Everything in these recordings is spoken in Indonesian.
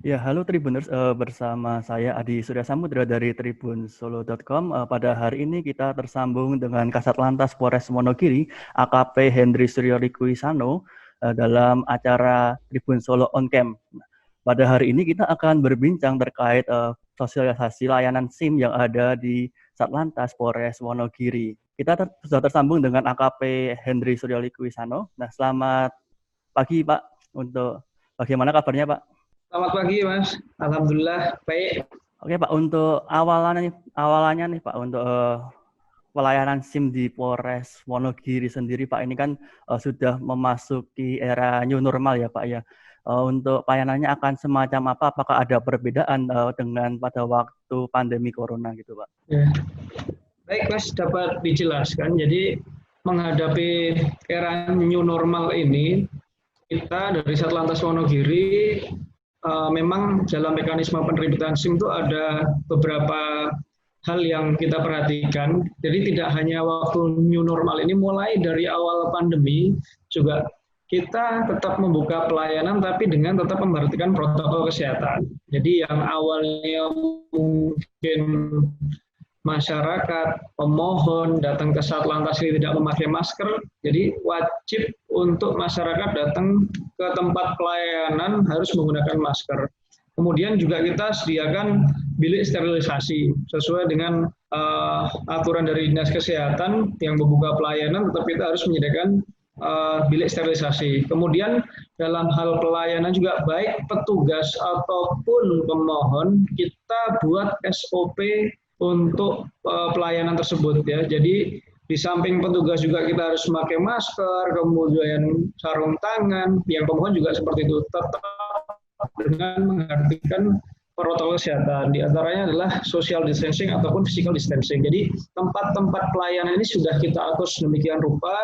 Ya, halo Tribuners, bersama saya Adi Surya Samudra dari tribunsolo.com. Pada hari ini kita tersambung dengan Kasat Lantas Polres Wonogiri, AKP Hendri Suryo Rikuisano, dalam acara Tribun Solo On Cam. Pada hari ini kita akan berbincang terkait sosialisasi layanan SIM yang ada di Satlantas Polres Wonogiri. Kita sudah tersambung dengan AKP Hendri Suryo Rikuisano. Nah, selamat pagi Pak. Untuk bagaimana kabarnya Pak? Selamat pagi, Mas. Alhamdulillah, baik. Oke Pak, untuk awalannya nih Pak, untuk pelayanan SIM di Polres Wonogiri sendiri Pak, ini kan sudah memasuki era new normal ya Pak ya. Untuk pelayanannya akan semacam apa? Apakah ada perbedaan dengan pada waktu pandemi Corona gitu Pak? Ya. Baik, Mas, dapat dijelaskan. Jadi, menghadapi era new normal ini, kita dari Satlantas Wonogiri memang dalam mekanisme penerbitan SIM itu ada beberapa hal yang kita perhatikan. Jadi tidak hanya waktu new normal ini, mulai dari awal pandemi juga kita tetap membuka pelayanan tapi dengan tetap memperhatikan protokol kesehatan. Jadi yang awalnya mungkin masyarakat, pemohon datang ke Satlantas ini tidak memakai masker, jadi wajib untuk masyarakat datang ke tempat pelayanan harus menggunakan masker. Kemudian juga kita sediakan bilik sterilisasi sesuai dengan aturan dari Dinas Kesehatan yang membuka pelayanan, tetap kita harus menyediakan bilik sterilisasi. Kemudian dalam hal pelayanan juga baik petugas ataupun pemohon kita buat SOP untuk pelayanan tersebut ya. Jadi di samping petugas juga kita harus memakai masker, kemudian sarung tangan, yang pemohon juga seperti itu, tetap dengan mengartikan protokol kesehatan. Di antaranya adalah social distancing ataupun physical distancing. Jadi tempat-tempat pelayanan ini sudah kita atur sedemikian rupa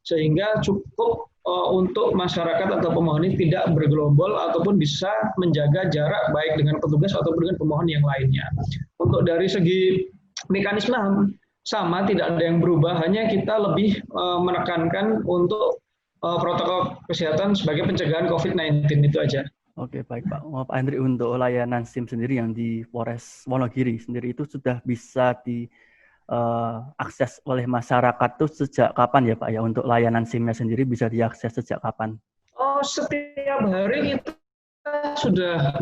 sehingga cukup untuk masyarakat atau pemohon ini tidak bergerombol ataupun bisa menjaga jarak baik dengan petugas ataupun dengan pemohon yang lainnya. Untuk dari segi mekanisme sama, tidak ada yang berubah, hanya kita lebih menekankan untuk protokol kesehatan sebagai pencegahan COVID-19 itu aja. Oke, baik Pak. Pak Hendri, untuk layanan SIM sendiri yang di Polres Wonogiri sendiri itu sudah bisa diakses oleh masyarakat tuh sejak kapan ya Pak ya? Untuk layanan SIM-nya sendiri bisa diakses sejak kapan? Oh, setiap hari kita sudah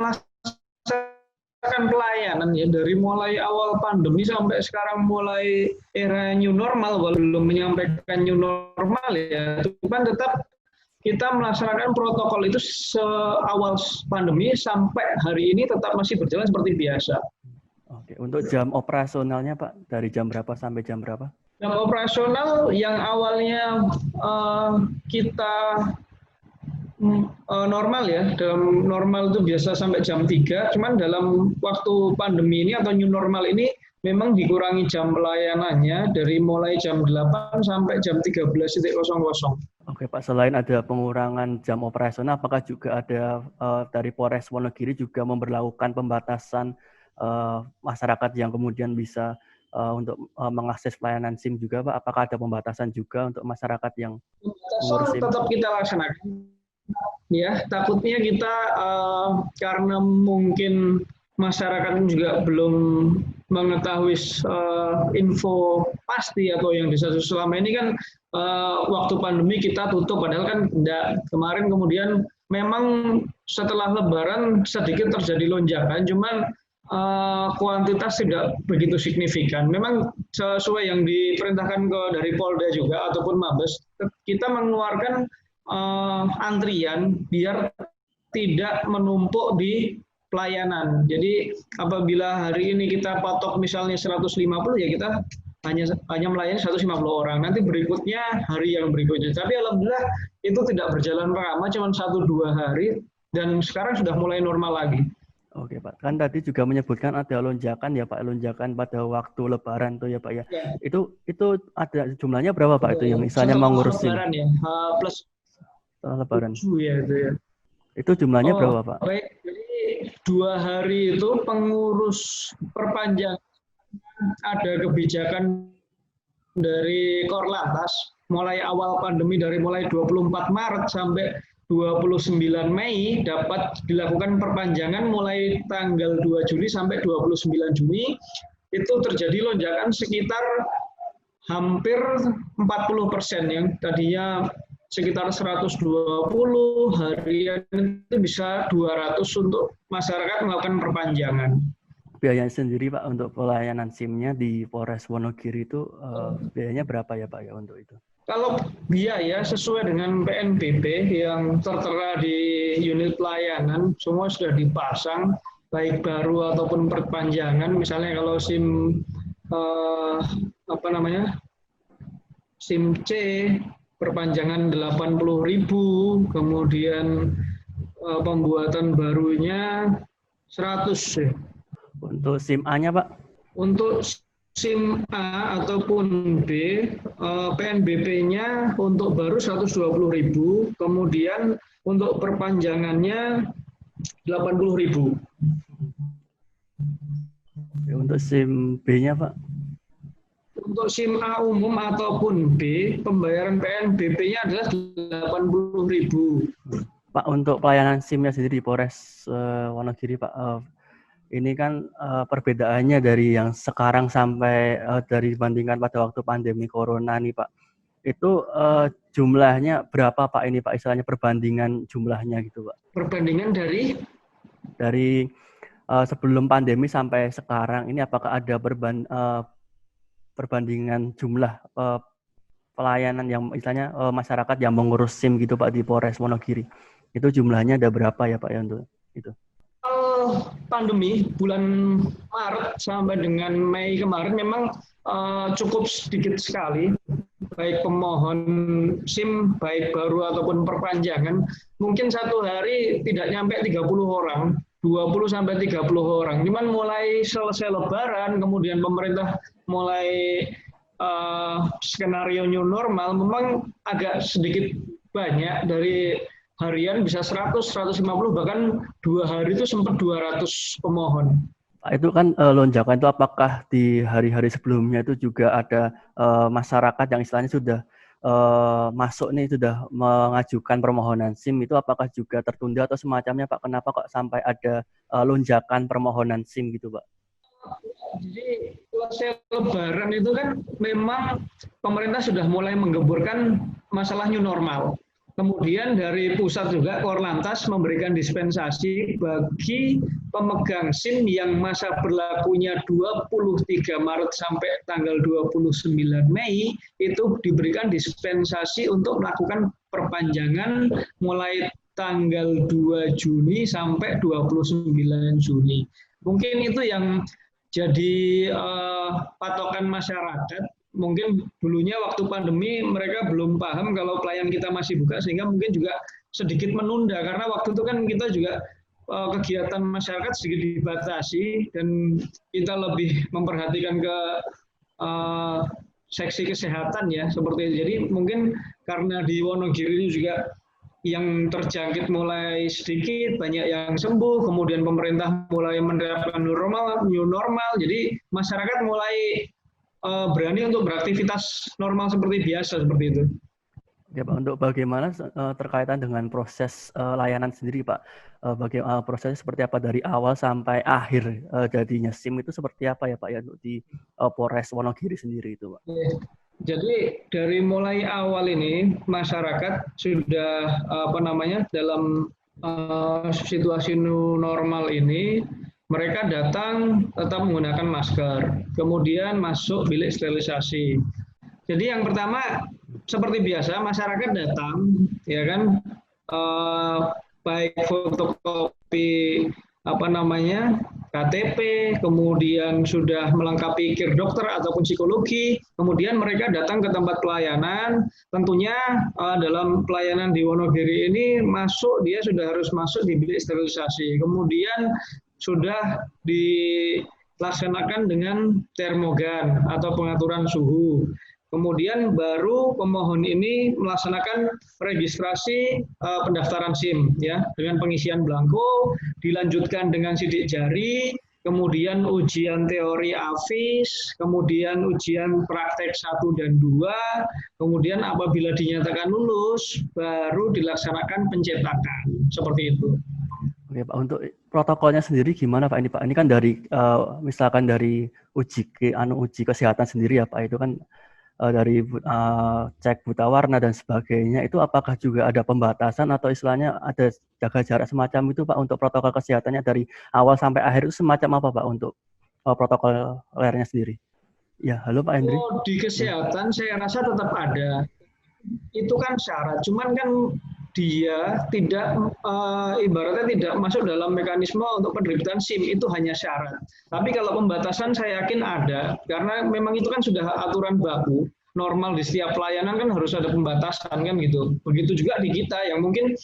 melaksanakan pelayanan ya, dari mulai awal pandemi sampai sekarang mulai era new normal, belum menyampaikan new normal ya, itu kan tetap kita melaksanakan protokol itu seawal pandemi sampai hari ini tetap masih berjalan seperti biasa. Oke, untuk jam operasionalnya Pak, dari jam berapa sampai jam berapa? Jam operasional yang awalnya kita normal ya, dalam normal itu biasa sampai jam 3, cuman dalam waktu pandemi ini atau new normal ini memang dikurangi jam pelayanannya dari mulai jam 8 sampai jam 13.00. Oke Pak, selain ada pengurangan jam operasional, apakah juga ada dari Polres Wonogiri juga memberlakukan pembatasan masyarakat yang kemudian bisa untuk mengakses pelayanan SIM juga Pak? Apakah ada pembatasan juga untuk masyarakat yang mengurus SIM? Tetap kita laksanakan. Ya, takutnya kita karena mungkin masyarakat juga belum mengetahui info pasti atau yang bisa selama ini kan waktu pandemi kita tutup, padahal kan tidak. Kemarin kemudian memang setelah Lebaran sedikit terjadi lonjakan, cuman kuantitas tidak begitu signifikan. Memang sesuai yang diperintahkan dari Polda juga ataupun Mabes, kita mengeluarkan antrian biar tidak menumpuk di pelayanan. Jadi apabila hari ini kita patok misalnya 150 ya kita hanya melayani 150 orang. Nanti berikutnya hari yang berikutnya. Tapi alhamdulillah itu tidak berjalan lama, cuma 1-2 hari dan sekarang sudah mulai normal lagi. Oke Pak, kan tadi juga menyebutkan ada lonjakan ya Pak, lonjakan pada waktu Lebaran tuh ya Pak ya. Ya. Itu ada jumlahnya berapa Pak itu yang misalnya mengurusin? Lebaran ya, plus Lebaran. Ya, itu ya. Itu jumlahnya berapa Pak? Baik, jadi 2 hari itu pengurus perpanjangan ada kebijakan dari Korlantas mulai awal pandemi dari mulai 24 Maret sampai 29 Mei dapat dilakukan perpanjangan mulai tanggal 2 Juni sampai 29 Juni, itu terjadi lonjakan sekitar hampir 40%, yang tadinya sekitar 120 harian itu bisa 200 untuk masyarakat melakukan perpanjangan. Biayanya sendiri Pak untuk pelayanan SIM-nya di Polres Wonogiri itu biayanya berapa ya Pak ya untuk itu? Kalau biaya sesuai dengan PNBP yang tertera di unit pelayanan, semua sudah dipasang, baik baru ataupun perpanjangan. Misalnya kalau SIM SIM C perpanjangan 80.000, kemudian pembuatan barunya 100 ya. Untuk SIM A-nya Pak? Untuk SIM A ataupun B, PNBP-nya untuk baru 120.000, kemudian untuk perpanjangannya 80.000. Untuk SIM B-nya Pak? Untuk SIM A umum ataupun B, pembayaran PNBP-nya adalah 80.000. Pak, untuk pelayanan SIM-nya sendiri di Polres Wonogiri Pak, ini kan perbedaannya dari yang sekarang sampai dari dibandingkan pada waktu pandemi Corona nih Pak. Itu jumlahnya berapa Pak ini Pak, istilahnya perbandingan jumlahnya gitu Pak? Perbandingan dari? Dari sebelum pandemi sampai sekarang ini apakah ada perbandingan jumlah pelayanan yang istilahnya masyarakat yang mengurus SIM gitu Pak di Polres Wonogiri? Itu jumlahnya ada berapa ya Pak ya untuk itu? Pandemi bulan Maret sampai dengan Mei kemarin memang cukup sedikit sekali, baik pemohon SIM, baik baru ataupun perpanjangan. Mungkin satu hari tidak nyampe 30 orang, 20 sampai 30 orang. Cuman mulai selesai Lebaran, kemudian pemerintah mulai skenario new normal, memang agak sedikit banyak, dari harian bisa 100, 150, bahkan 2 hari itu sempat 200 pemohon. Pak, itu kan lonjakan itu apakah di hari-hari sebelumnya itu juga ada masyarakat yang istilahnya sudah masuk nih, sudah mengajukan permohonan SIM, itu apakah juga tertunda atau semacamnya Pak? Kenapa kok sampai ada lonjakan permohonan SIM gitu Pak? Jadi selesai Lebaran itu kan memang pemerintah sudah mulai menggemburkan masalah new normal. Kemudian dari pusat juga Korlantas memberikan dispensasi bagi pemegang SIM yang masa berlakunya 23 Maret sampai tanggal 29 Mei, itu diberikan dispensasi untuk melakukan perpanjangan mulai tanggal 2 Juni sampai 29 Juni. Mungkin itu yang jadi patokan masyarakat. Mungkin dulunya waktu pandemi mereka belum paham kalau pelayan kita masih buka, sehingga mungkin juga sedikit menunda, karena waktu itu kan kita juga kegiatan masyarakat sedikit dibatasi dan kita lebih memperhatikan ke seksi kesehatan ya, seperti itu. Jadi mungkin karena di Wonogiri ini juga yang terjangkit mulai sedikit, banyak yang sembuh, kemudian pemerintah mulai menerapkan new normal, jadi masyarakat mulai berani untuk beraktivitas normal seperti biasa, seperti itu. Ya Pak, untuk bagaimana terkaitan dengan proses layanan sendiri Pak, bagaimana prosesnya seperti apa dari awal sampai akhir jadinya SIM itu seperti apa ya Pak ya untuk di Polres Wonogiri sendiri itu Pak? Jadi dari mulai awal ini masyarakat sudah dalam situasi new normal ini, mereka datang tetap menggunakan masker, kemudian masuk bilik sterilisasi. Jadi yang pertama seperti biasa masyarakat datang, ya kan, baik fotokopi KTP, kemudian sudah melengkapi kir dokter ataupun psikologi, kemudian mereka datang ke tempat pelayanan. Tentunya dalam pelayanan di Wonogiri ini dia sudah harus masuk di bilik sterilisasi, kemudian sudah dilaksanakan dengan termogan atau pengaturan suhu. Kemudian baru pemohon ini melaksanakan registrasi pendaftaran SIM ya, dengan pengisian belangko, dilanjutkan dengan sidik jari, kemudian ujian teori AFIS, kemudian ujian praktek 1 dan 2, kemudian apabila dinyatakan lulus, baru dilaksanakan pencetakan. Seperti itu. Oke Pak, untuk protokolnya sendiri gimana Pak? Ini kan dari misalkan dari uji kesehatan sendiri ya Pak, itu kan dari cek buta warna dan sebagainya, itu apakah juga ada pembatasan atau istilahnya ada jaga jarak semacam itu Pak untuk protokol kesehatannya dari awal sampai akhir itu semacam apa Pak untuk protokolernya sendiri? Ya, halo Pak Hendri. Oh, di kesehatan saya rasa tetap ada. Itu kan syarat, cuman kan dia tidak ibaratnya tidak masuk dalam mekanisme untuk penerbitan SIM, itu hanya syarat. Tapi kalau pembatasan saya yakin ada, karena memang itu kan sudah aturan baku, normal di setiap pelayanan kan harus ada pembatasan kan gitu. Begitu juga di kita yang mungkin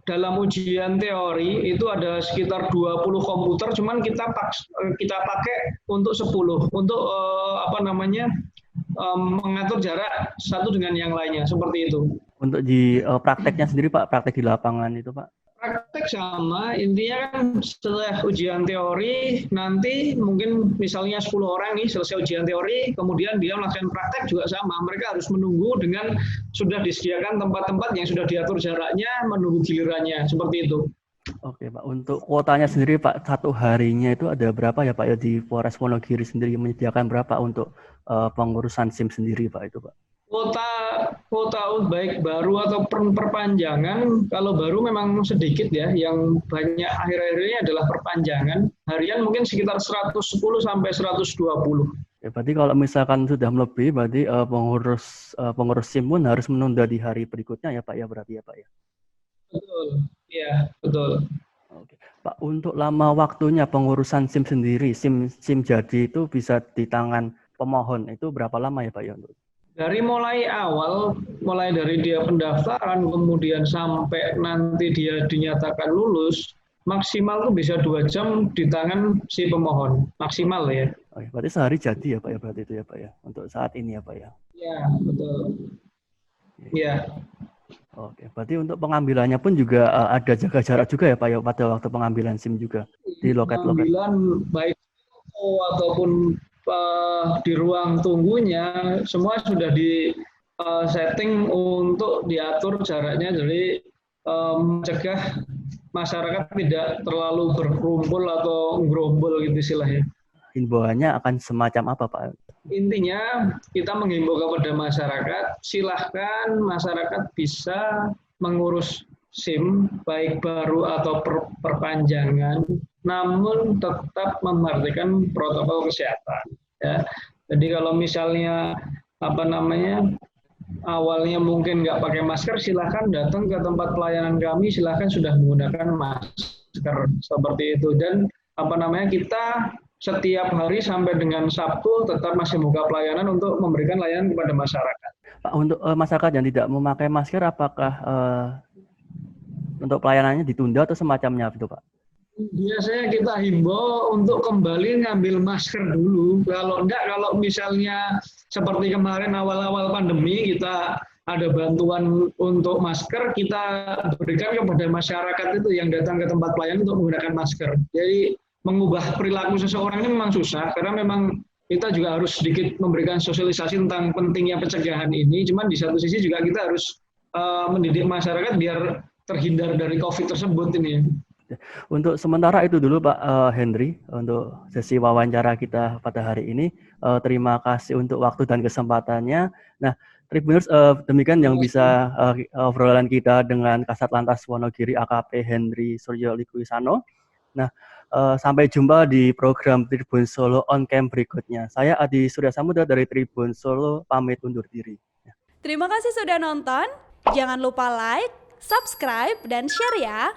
dalam ujian teori itu ada sekitar 20 komputer, cuman kita pakai untuk 10 untuk mengatur jarak satu dengan yang lainnya, seperti itu. Untuk di prakteknya sendiri Pak, praktek di lapangan itu Pak? Praktek sama, intinya kan setelah ujian teori, nanti mungkin misalnya 10 orang nih selesai ujian teori, kemudian dia melakukan praktek juga sama. Mereka harus menunggu dengan sudah disediakan tempat-tempat yang sudah diatur jaraknya, menunggu gilirannya, seperti itu. Oke Pak, untuk kuotanya sendiri Pak, satu harinya itu ada berapa ya Pak ya di Polres Wonogiri sendiri menyediakan berapa untuk pengurusan SIM sendiri Pak itu Pak? Kuota baik baru atau perpanjangan, kalau baru memang sedikit ya, yang banyak akhir-akhir ini adalah perpanjangan, harian mungkin sekitar 110 sampai 120. Ya, berarti kalau misalkan sudah melebihi, berarti pengurus SIM pun harus menunda di hari berikutnya ya Pak ya, berarti ya Pak ya? Betul, ya betul. Oke. Pak, untuk lama waktunya pengurusan SIM sendiri, SIM jadi itu bisa di tangan pemohon, itu berapa lama ya Pak ya? Dari mulai awal, mulai dari dia pendaftaran, kemudian sampai nanti dia dinyatakan lulus, maksimal tuh bisa 2 jam di tangan si pemohon, maksimal ya. Oke, berarti sehari jadi ya Pak ya, berarti itu ya Pak ya, untuk saat ini ya Pak ya? Ya, betul. Ya. Oke, berarti untuk pengambilannya pun juga ada jaga jarak juga ya Pak ya pada waktu pengambilan SIM juga di loket-loket. Pengambilan baik ataupun di ruang tunggunya semua sudah di setting untuk diatur jaraknya, jadi mencegah masyarakat tidak terlalu berkumpul atau gerombol gitu istilahnya. Himbauannya akan semacam apa Pak? Intinya kita menghimbau kepada masyarakat, silahkan masyarakat bisa mengurus SIM baik baru atau perpanjangan, namun tetap memperhatikan protokol kesehatan. Ya. Jadi kalau misalnya awalnya mungkin nggak pakai masker, silahkan datang ke tempat pelayanan kami, silahkan sudah menggunakan masker seperti itu. Dan kita setiap hari sampai dengan Sabtu tetap masih buka pelayanan untuk memberikan layanan kepada masyarakat. Pak, untuk masyarakat yang tidak memakai masker, apakah untuk pelayanannya ditunda atau semacamnya itu Pak? Biasanya kita himbau untuk kembali ngambil masker dulu. Kalau misalnya seperti kemarin awal-awal pandemi kita ada bantuan untuk masker, kita berikan kepada masyarakat itu yang datang ke tempat pelayanan untuk menggunakan masker. Jadi mengubah perilaku seseorang ini memang susah, karena memang kita juga harus sedikit memberikan sosialisasi tentang pentingnya pencegahan ini. Cuman di satu sisi juga kita harus mendidik masyarakat biar terhindar dari COVID tersebut ini. Untuk sementara itu dulu Pak Hendri, untuk sesi wawancara kita pada hari ini. Terima kasih untuk waktu dan kesempatannya. Nah, Tribuners, demikian yang bisa obrolan kita dengan Kasat Lantas Wonogiri AKP Hendri Suryo Likuisano. Nah, sampai jumpa di program Tribun Solo On Cam berikutnya. Saya Adi Surya Samudra dari Tribun Solo, pamit undur diri. Terima kasih sudah nonton. Jangan lupa like, subscribe, dan share ya.